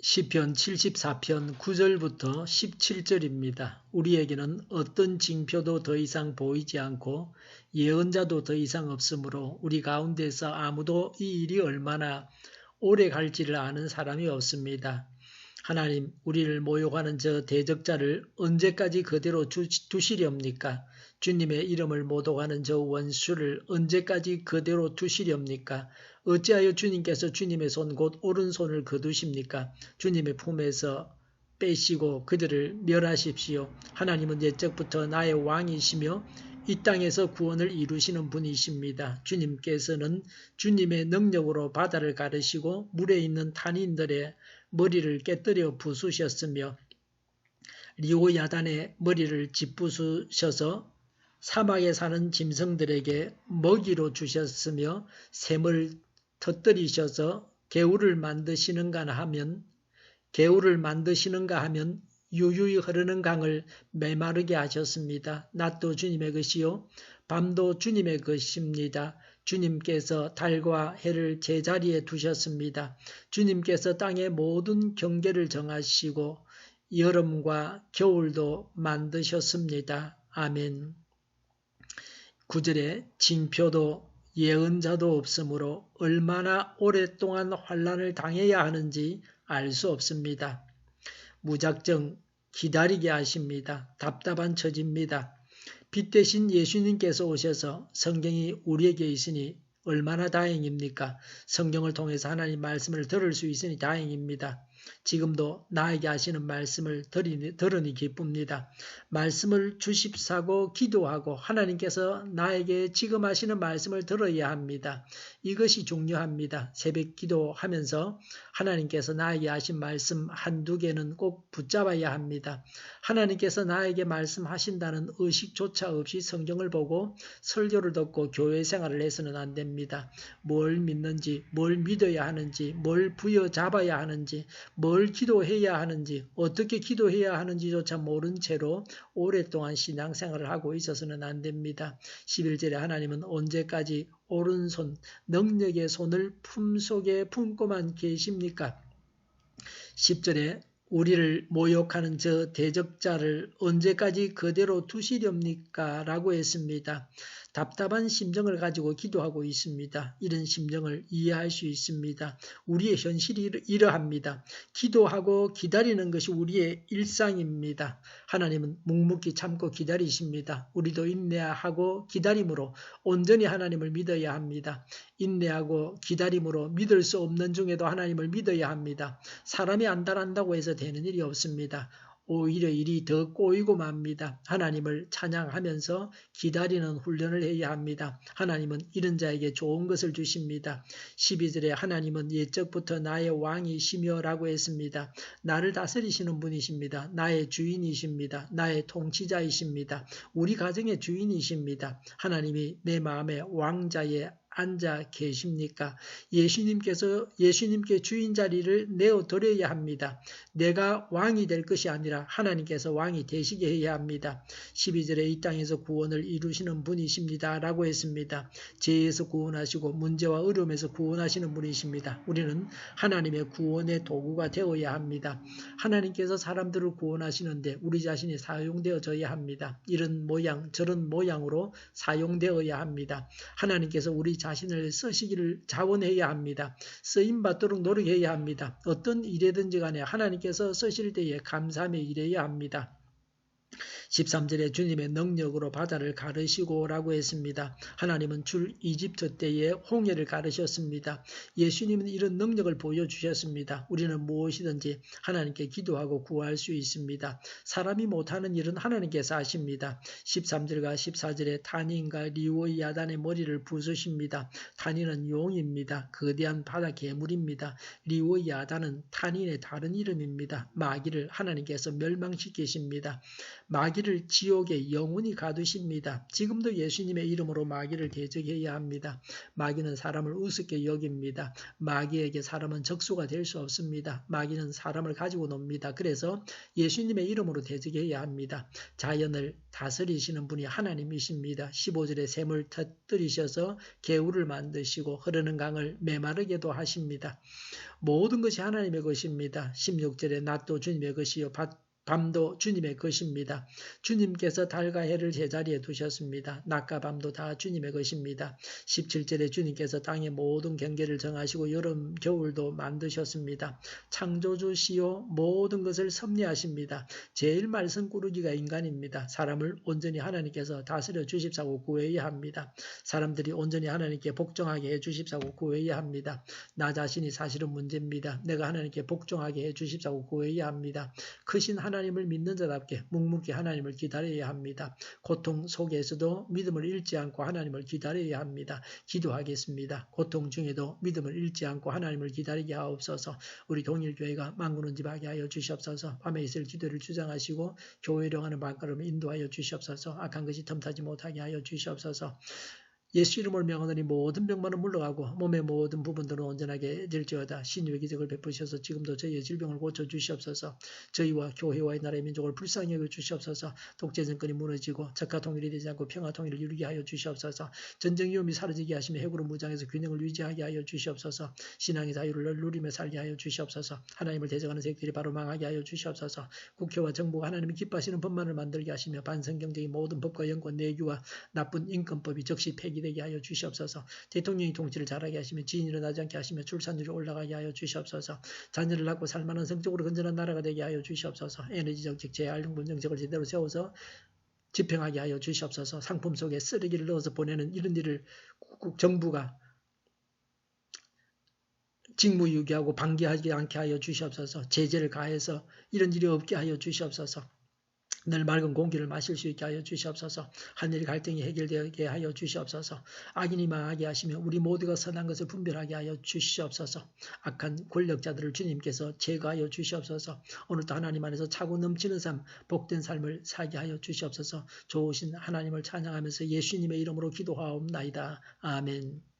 시편 74편 9절부터 17절입니다. 우리에게는 어떤 징표도 더 이상 보이지 않고 예언자도 더 이상 없으므로 우리 가운데서 아무도 이 일이 얼마나 오래 갈지를 아는 사람이 없습니다. 하나님, 우리를 모욕하는 저 대적자를 언제까지 그대로 두시렵니까? 주님의 이름을 모독하는 저 원수를 언제까지 그대로 두시렵니까? 어찌하여 주님께서 주님의 손 곧 오른손을 거두십니까? 주님의 품에서 빼시고 그들을 멸하십시오. 하나님은 옛적부터 나의 왕이시며 이 땅에서 구원을 이루시는 분이십니다. 주님께서는 주님의 능력으로 바다를 가르시고 물에 있는 탄인들의 머리를 깨뜨려 부수셨으며 리오야단의 머리를 짓부수셔서 사막에 사는 짐승들에게 먹이로 주셨으며 샘을 터뜨리셔서 개울을 만드시는가 하면 유유히 흐르는 강을 메마르게 하셨습니다. 낮도 주님의 것이요 밤도 주님의 것입니다. 주님께서 달과 해를 제자리에 두셨습니다. 주님께서 땅의 모든 경계를 정하시고 여름과 겨울도 만드셨습니다. 아멘. 9절에 징표도 예언자도 없으므로 얼마나 오랫동안 환난을 당해야 하는지 알 수 없습니다. 무작정 기다리게 하십니다. 답답한 처지입니다. 빛 대신 예수님께서 오셔서 성경이 우리에게 있으니 얼마나 다행입니까? 성경을 통해서 하나님 말씀을 들을 수 있으니 다행입니다. 지금도 나에게 하시는 말씀을 들으니 기쁩니다. 말씀을 주십사고 기도하고 하나님께서 나에게 지금 하시는 말씀을 들어야 합니다. 이것이 중요합니다. 새벽 기도하면서 하나님께서 나에게 하신 말씀 한두 개는 꼭 붙잡아야 합니다. 하나님께서 나에게 말씀하신다는 의식조차 없이 성경을 보고 설교를 듣고 교회 생활을 해서는 안 됩니다. 뭘 믿는지, 뭘 믿어야 하는지, 뭘 부여잡아야 하는지, 뭘 기도해야 하는지, 어떻게 기도해야 하는지조차 모른 채로 오랫동안 신앙생활을 하고 있어서는 안 됩니다. 11절에 하나님은 언제까지 오른손, 능력의 손을 품속에 품고만 계십니까? 10절에 우리를 모욕하는 저 대적자를 언제까지 그대로 두시렵니까? 라고 했습니다. 답답한 심정을 가지고 기도하고 있습니다. 이런 심정을 이해할 수 있습니다. 우리의 현실이 이러합니다. 기도하고 기다리는 것이 우리의 일상입니다. 하나님은 묵묵히 참고 기다리십니다. 우리도 인내하고 기다림으로 온전히 하나님을 믿어야 합니다. 인내하고 기다림으로 믿을 수 없는 중에도 하나님을 믿어야 합니다. 사람이 안달한다고 해서 되는 일이 없습니다. 오히려 일이 더 꼬이고 맙니다. 하나님을 찬양하면서 기다리는 훈련을 해야 합니다. 하나님은 이런 자에게 좋은 것을 주십니다. 12절에 하나님은 옛적부터 나의 왕이시며 라고 했습니다. 나를 다스리시는 분이십니다. 나의 주인이십니다. 나의 통치자이십니다. 우리 가정의 주인이십니다. 하나님이 내 마음의 왕자에 앉아 계십니까? 예수님께 주인 자리를 내어드려야 합니다. 내가 왕이 될 것이 아니라 하나님께서 왕이 되시게 해야 합니다. 12절에 이 땅에서 구원을 이루시는 분이십니다. 라고 했습니다. 죄에서 구원하시고 문제와 어려움에서 구원하시는 분이십니다. 우리는 하나님의 구원의 도구가 되어야 합니다. 하나님께서 사람들을 구원하시는데 우리 자신이 사용되어져야 합니다. 이런 모양 저런 모양으로 사용되어야 합니다. 하나님께서 우리 자신을 쓰시기를 자원해야 합니다. 쓰임받도록 노력해야 합니다. 어떤 일이든지 간에 하나님께서 쓰실 때에 감사하며 일해야 합니다. 13절에 주님의 능력으로 바다를 가르시고 라고 했습니다. 하나님은 출 이집트 때에 홍해를 가르셨습니다. 예수님은 이런 능력을 보여주셨습니다. 우리는 무엇이든지 하나님께 기도하고 구할 수 있습니다. 사람이 못하는 일은 하나님께서 하십니다. 13절과 14절에 탄인과 리오야단의 머리를 부수십니다. 탄인은 용입니다. 거대한 바다 괴물입니다. 리오야단은 탄인의 다른 이름입니다. 마귀를 하나님께서 멸망시키십니다. 마귀를 마귀를 지옥에 영원히 가두십니다. 지금도 예수님의 이름으로 마귀를 대적해야 합니다. 마귀는 사람을 우습게 여깁니다. 마귀에게 사람은 적수가 될 수 없습니다. 마귀는 사람을 가지고 놉니다. 그래서 예수님의 이름으로 대적해야 합니다. 자연을 다스리시는 분이 하나님이십니다. 15절에 샘을 터뜨리셔서 개울을 만드시고 흐르는 강을 메마르게도 하십니다. 모든 것이 하나님의 것입니다. 16절에 낮도 주님의 것이요 밤도 주님의 것입니다. 주님께서 달과 해를 제자리에 두셨습니다. 낮과 밤도 다 주님의 것입니다. 17절에 주님께서 땅의 모든 경계를 정하시고 여름, 겨울도 만드셨습니다. 창조주시요 모든 것을 섭리하십니다. 제일 말썽꾸러기가 인간입니다. 사람을 온전히 하나님께서 다스려 주십사고 구해야 합니다. 사람들이 온전히 하나님께 복종하게 해주십사고 구해야 합니다. 나 자신이 사실은 문제입니다. 내가 하나님께 복종하게 해주십사고 구해야 합니다. 크신 하나님을 믿는 자답게 묵묵히 하나님을 기다려야 합니다. 고통 속에서도 믿음을 잃지 않고 하나님을 기다려야 합니다. 기도하겠습니다. 고통 중에도 믿음을 잃지 않고 하나님을 기다리게 하옵소서. 우리 동일교회가 만군은집하게 하여 주시옵소서. 밤에 있을 기도를 주장하시고 교회로 가는 발걸음을 인도하여 주시옵소서. 악한 것이 틈타지 못하게 하여 주시옵소서. 예수 이름을 명하노니 모든 병만은 물러가고 몸의 모든 부분들은 온전하게 될지어다. 신유의 기적을 베푸셔서 지금도 저희의 질병을 고쳐주시옵소서. 저희와 교회와 이 나라의 민족을 불쌍히 여겨 주시옵소서. 독재 정권이 무너지고 적화 통일이 되지 않고 평화 통일을 이루게 하여 주시옵소서. 전쟁 위험이 사라지게 하시며 핵으로 무장해서 균형을 유지하게 하여 주시옵소서. 신앙의 자유를 누리며 살게 하여 주시옵소서. 하나님을 대적하는 세력들이 바로 망하게 하여 주시옵소서. 국회와 정부가 하나님이 기뻐하시는 법만을 만들게 하시며 반성경적인 모든 법과 연권 내규와 나쁜 인권법이 적시 폐기되게 하여 주시옵소서. 대통령이 통치를 잘하게 하시며 지인이 일어나지 않게 하시며 출산율이 올라가게 하여 주시옵소서. 자녀를 낳고 살만한 성적으로 건전한 나라가 되게 하여 주시옵소서. 에너지 정책, 재활용분 정책을 제대로 세워서 집행하게 하여 주시옵소서. 상품 속에 쓰레기를 넣어서 보내는 이런 일을 정부가 직무유기하고 방기하지 않게 하여 주시옵소서. 제재를 가해서 이런 일이 없게 하여 주시옵소서. 늘 맑은 공기를 마실 수 있게 하여 주시옵소서. 하늘의 갈등이 해결되게 하여 주시옵소서. 악인이 망하게 하시며 우리 모두가 선한 것을 분별하게 하여 주시옵소서. 악한 권력자들을 주님께서 제거하여 주시옵소서. 오늘도 하나님 안에서 차고 넘치는 삶, 복된 삶을 살게 하여 주시옵소서. 좋으신 하나님을 찬양하면서 예수님의 이름으로 기도하옵나이다. 아멘.